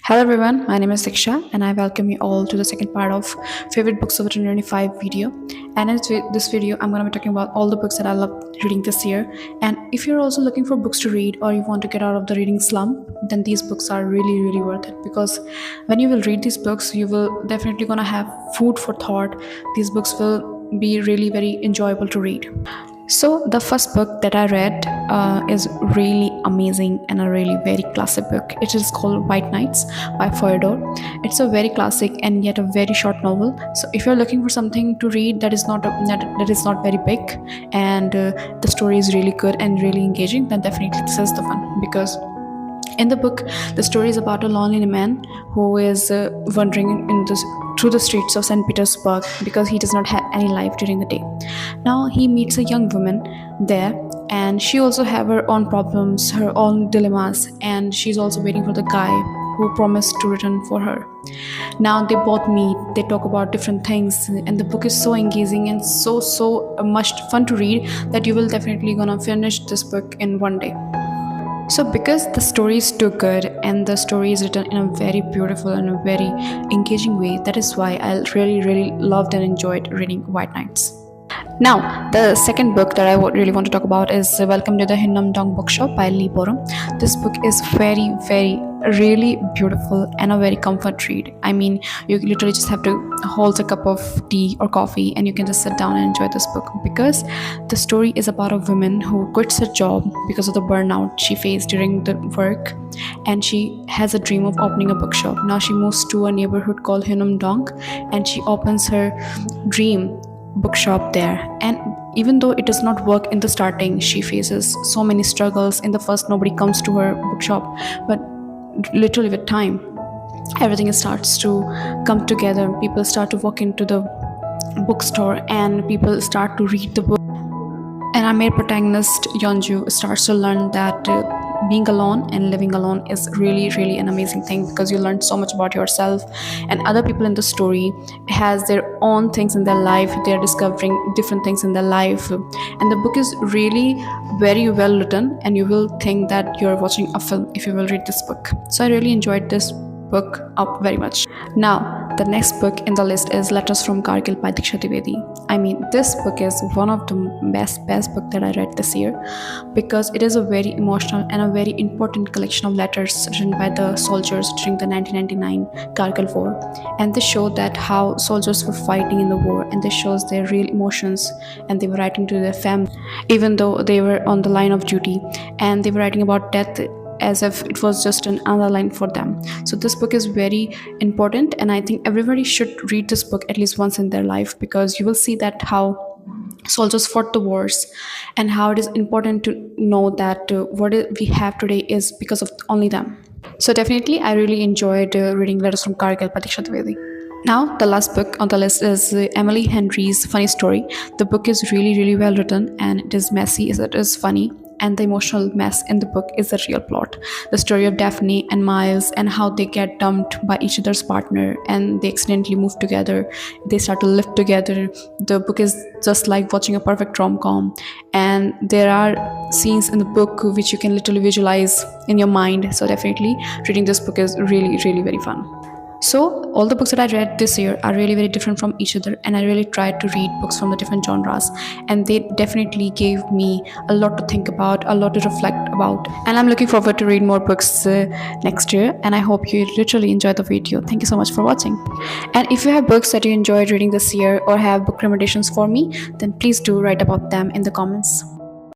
Hello everyone, my name is Diksha and I welcome you all to the second part of favorite books of 2025 video. And in this video, I'm going to be talking about all the books that I love reading this year. And if you're also looking for books to read or you want to get out of the reading slump, then these books are really worth it, because when you will read these books, you will definitely going to have food for thought. These books will be really very enjoyable to read. So, the first book that I read is really amazing and a really very classic book. It is called White Nights by Fyodor. It's a very classic and yet a very short novel. So, if you're looking for something to read that is that is not very big and the story is really good and really engaging, then definitely this is the one, because in the book, the story is about a lonely man who is wandering through the streets of St. Petersburg because he does not have any life during the day. Now he meets a young woman there, and she also have her own problems, her own dilemmas, and she's also waiting for the guy who promised to return for her. Now they both meet, they talk about different things, and the book is so engaging and so much fun to read that you will definitely gonna finish this book in one day. So, because the story is too good and the story is written in a very beautiful and a very engaging way, that is why I really loved and enjoyed reading White Nights. Now, the second book that I really want to talk about is Welcome to the Hinnam Dong Bookshop by Lee Borum. This book is really beautiful and a very comfort read. I mean, you literally just have to hold a cup of tea or coffee and you can just sit down and enjoy this book, because the story is about a woman who quits her job because of the burnout she faced during the work, and she has a dream of opening a bookshop. Now she moves to a neighborhood called Hinnam Dong and she opens her dream bookshop there. And even though it does not work in the starting, she faces so many struggles. In the first, nobody comes to her bookshop, but literally with time, everything starts to come together. People start to walk into the bookstore and people start to read the book, and our main protagonist Yeonju starts to learn that being alone and living alone is really an amazing thing, because you learn so much about yourself, and other people in the story has their own things in their life. They're discovering different things in their life, and the book is really very well written, and you will think that you're watching a film if you will read this book. So I really enjoyed this book up very much. Now, the next book in the list is Letters from Kargil by Diksha Trivedi. I mean, this book is one of the best book that I read this year, because it is a very emotional and a very important collection of letters written by the soldiers during the 1999 Kargil War. And they show that how soldiers were fighting in the war, and this shows their real emotions, and they were writing to their family even though they were on the line of duty, and they were writing about death as if it was just another line for them. So this book is very important, and I think everybody should read this book at least once in their life, because you will see that how soldiers fought the wars and how it is important to know that we have today is because of only them. So definitely I really enjoyed reading Letters from Kargil by Diksha Trivedi. Now, the last book on the list is Emily Henry's Funny Story. The book is really well written, and it is messy as it is funny, and the emotional mess in the book is the real plot. The story of Daphne and Miles, and how they get dumped by each other's partner and they accidentally move together. They start to live together. The book is just like watching a perfect rom-com, and there are scenes in the book which you can literally visualize in your mind. So definitely reading this book is really very fun. So, all the books that I read this year are really very different from each other, and I really tried to read books from the different genres, and they definitely gave me a lot to think about, a lot to reflect about. And I'm looking forward to read more books next year, and I hope you literally enjoyed the video. Thank you so much for watching. And if you have books that you enjoyed reading this year or have book recommendations for me, then please do write about them in the comments.